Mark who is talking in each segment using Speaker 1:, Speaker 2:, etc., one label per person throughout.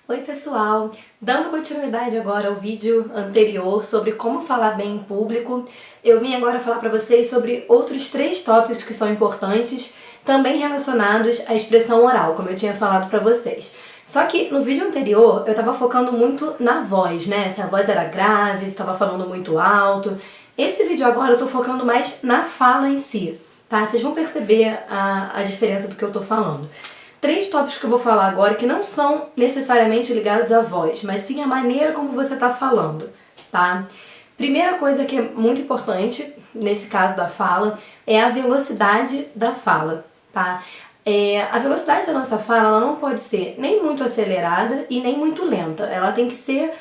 Speaker 1: Oi pessoal, dando continuidade agora ao vídeo anterior sobre como falar bem em público, eu vim agora falar para vocês sobre outros 3 tópicos que são importantes, também relacionados à expressão oral, como eu tinha falado para vocês. Só que no vídeo anterior eu estava focando muito na voz, né? Se a voz era grave, se estava falando muito alto. Esse vídeo agora eu tô focando mais na fala em si, tá? Vocês vão perceber a diferença do que eu tô falando. 3 tópicos que eu vou falar agora que não são necessariamente ligados à voz, mas sim à maneira como você está falando, tá? Primeira coisa que é muito importante, nesse caso da fala, é a velocidade da fala, tá? A velocidade da nossa fala ela não pode ser nem muito acelerada e nem muito lenta. Ela tem que ser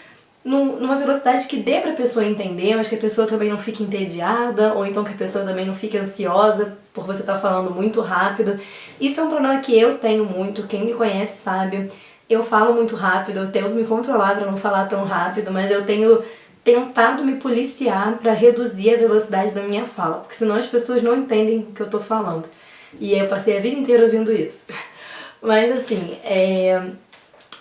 Speaker 1: numa velocidade que dê pra pessoa entender, mas que a pessoa também não fique entediada, ou então que a pessoa também não fique ansiosa por você estar falando muito rápido. Isso é um problema que eu tenho muito, quem me conhece sabe. Eu falo muito rápido, eu tento me controlar pra não falar tão rápido, mas eu tenho tentado me policiar pra reduzir a velocidade da minha fala, porque senão as pessoas não entendem o que eu tô falando. E eu passei a vida inteira ouvindo isso. Mas assim,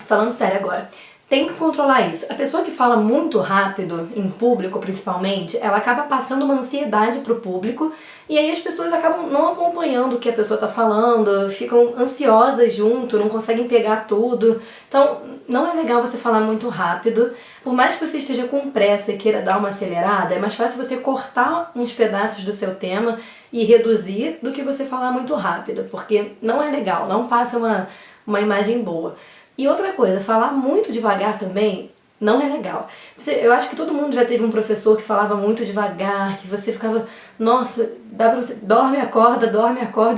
Speaker 1: falando sério agora, tem que controlar isso. A pessoa que fala muito rápido, em público principalmente, ela acaba passando uma ansiedade pro público e aí as pessoas acabam não acompanhando o que a pessoa tá falando, ficam ansiosas junto, não conseguem pegar tudo. Então, não é legal você falar muito rápido. Por mais que você esteja com pressa e queira dar uma acelerada, é mais fácil você cortar uns pedaços do seu tema e reduzir do que você falar muito rápido, porque não é legal, não passa uma imagem boa. E outra coisa, falar muito devagar também não é legal. Eu acho que todo mundo já teve um professor que falava muito devagar, que você ficava, nossa, dá pra você, dorme, acorda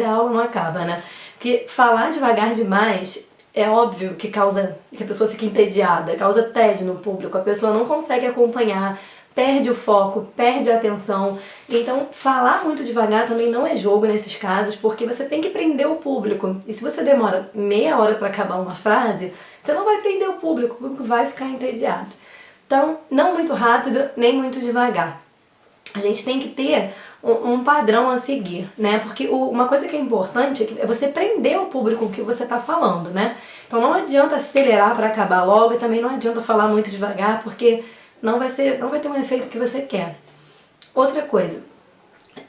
Speaker 1: e a aula não acaba, né? Porque falar devagar demais é óbvio que causa que a pessoa fica entediada, causa tédio no público, a pessoa não consegue acompanhar, perde o foco, perde a atenção. Então, falar muito devagar também não é jogo nesses casos, porque você tem que prender o público. E se você demora meia hora para acabar uma frase, você não vai prender o público vai ficar entediado. Então, não muito rápido, nem muito devagar. A gente tem que ter um padrão a seguir, né? Porque uma coisa que é importante é você prender o público com o que você está falando, né? Então não adianta acelerar para acabar logo e também não adianta falar muito devagar, porque não vai ter um efeito que você quer. Outra coisa,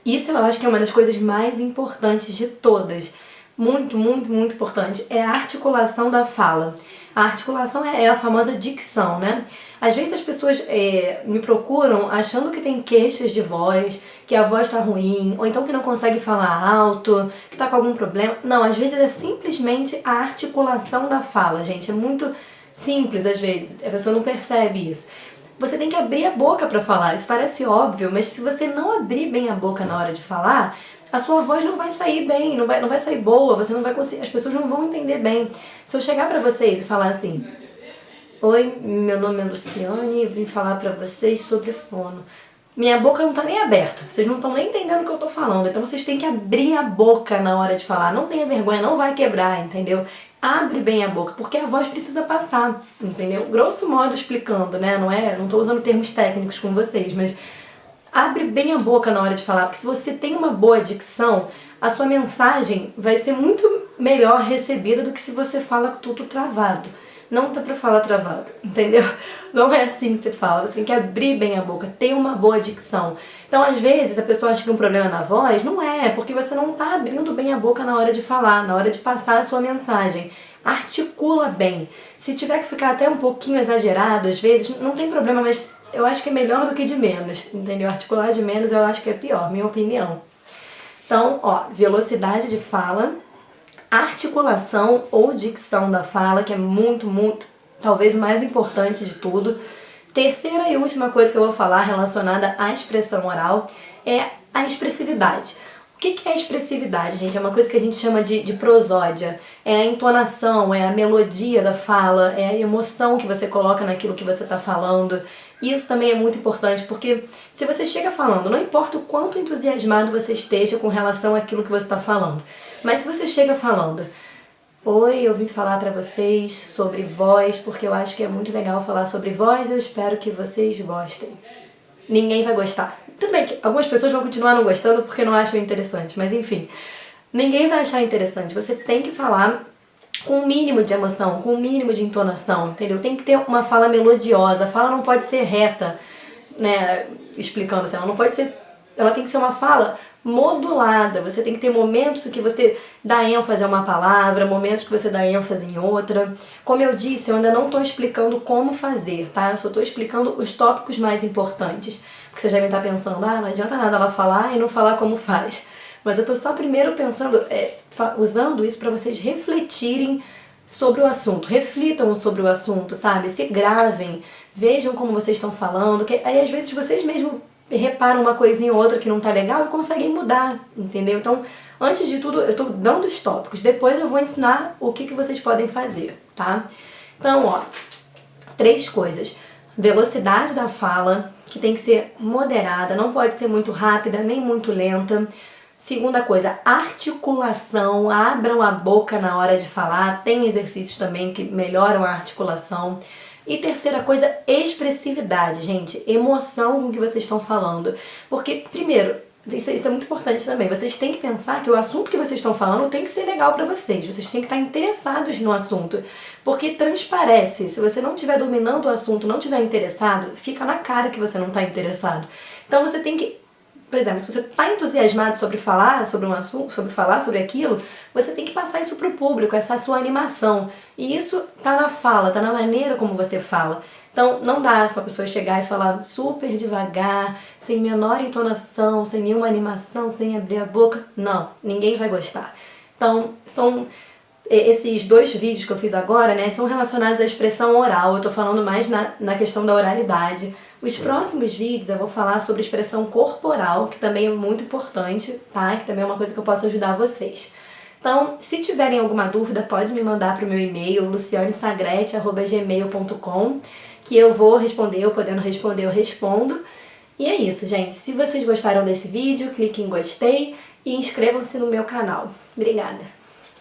Speaker 1: isso eu acho que é uma das coisas mais importantes de todas, muito, muito, muito importante, é a articulação da fala. A articulação é a famosa dicção, né? Às vezes as pessoas me procuram achando que tem queixas de voz, que a voz tá ruim, ou então que não consegue falar alto, que tá com algum problema. Não, às vezes é simplesmente a articulação da fala, gente. É muito simples às vezes, a pessoa não percebe isso. Você tem que abrir a boca para falar, isso parece óbvio, mas se você não abrir bem a boca na hora de falar, a sua voz não vai sair bem, não vai sair boa, você não vai conseguir, as pessoas não vão entender bem. Se eu chegar pra vocês e falar assim: oi, meu nome é Luciane e vim falar pra vocês sobre fono. Minha boca não tá nem aberta, vocês não estão nem entendendo o que eu tô falando, então vocês têm que abrir a boca na hora de falar, não tenha vergonha, não vai quebrar, entendeu? Abre bem a boca, porque a voz precisa passar, entendeu? Grosso modo explicando, né? Não tô usando termos técnicos com vocês, mas abre bem a boca na hora de falar, porque se você tem uma boa dicção, a sua mensagem vai ser muito melhor recebida do que se você fala tudo travado. Não dá pra falar travado, entendeu? Não é assim que você fala, você tem que abrir bem a boca, ter uma boa dicção. Então, às vezes, a pessoa acha que um problema é na voz, não é porque você não tá abrindo bem a boca na hora de falar, na hora de passar a sua mensagem. Articula bem. Se tiver que ficar até um pouquinho exagerado, às vezes, não tem problema, mas eu acho que é melhor do que de menos, entendeu? Articular de menos eu acho que é pior, minha opinião. Então, velocidade de fala, articulação ou dicção da fala, que é muito, muito, talvez o mais importante de tudo. Terceira e última coisa que eu vou falar relacionada à expressão oral é a expressividade. O que é a expressividade, gente? É uma coisa que a gente chama de prosódia. É a entonação, é a melodia da fala, é a emoção que você coloca naquilo que você está falando. Isso também é muito importante, porque se você chega falando, não importa o quanto entusiasmado você esteja com relação àquilo que você está falando, mas se você chega falando: oi, eu vim falar pra vocês sobre voz, porque eu acho que é muito legal falar sobre voz, eu espero que vocês gostem. Ninguém vai gostar. Tudo bem que algumas pessoas vão continuar não gostando porque não acham interessante, mas enfim, ninguém vai achar interessante. Você tem que falar com um mínimo de emoção, com um mínimo de entonação, entendeu? Tem que ter uma fala melodiosa, a fala não pode ser reta, né? Explicando assim, ela não pode ser, ela tem que ser uma fala modulada. Você tem que ter momentos que você dá ênfase a uma palavra, momentos que você dá ênfase em outra. Como eu disse, eu ainda não estou explicando como fazer, tá? Eu só estou explicando os tópicos mais importantes. Porque vocês devem estar pensando, não adianta nada ela falar e não falar como faz. Mas eu estou só primeiro pensando, usando isso para vocês refletirem sobre o assunto. Reflitam sobre o assunto, sabe? Se gravem, vejam como vocês estão falando, que aí às vezes vocês mesmos reparam uma coisinha ou outra que não tá legal e conseguem mudar, entendeu? Então, antes de tudo, eu tô dando os tópicos, depois eu vou ensinar o que vocês podem fazer, tá? Então, ó, 3 coisas. Velocidade da fala, que tem que ser moderada, não pode ser muito rápida, nem muito lenta. Segunda coisa, articulação, abram a boca na hora de falar, tem exercícios também que melhoram a articulação. E terceira coisa, expressividade, gente, emoção com o que vocês estão falando. Porque, primeiro, isso é muito importante também, vocês têm que pensar que o assunto que vocês estão falando tem que ser legal pra vocês têm que estar interessados no assunto. Porque transparece, se você não estiver dominando o assunto, não estiver interessado, fica na cara que você não está interessado. Então você tem que, por exemplo, se você está entusiasmado sobre falar sobre um assunto, sobre falar sobre aquilo, você tem que passar isso para o público, essa sua animação. E isso tá na fala, tá na maneira como você fala. Então não dá para a pessoa chegar e falar super devagar, sem menor entonação, sem nenhuma animação, sem abrir a boca. Não, ninguém vai gostar. Então são esses 2 vídeos que eu fiz agora, né, são relacionados à expressão oral. Eu tô falando mais na questão da oralidade. Os próximos vídeos eu vou falar sobre expressão corporal, que também é muito importante, tá? Que também é uma coisa que eu posso ajudar vocês. Então, se tiverem alguma dúvida, pode me mandar para o meu e-mail, lucianesagrete@gmail.com, que eu vou responder, eu podendo responder, eu respondo. E é isso, gente. Se vocês gostaram desse vídeo, clique em gostei e inscrevam-se no meu canal. Obrigada!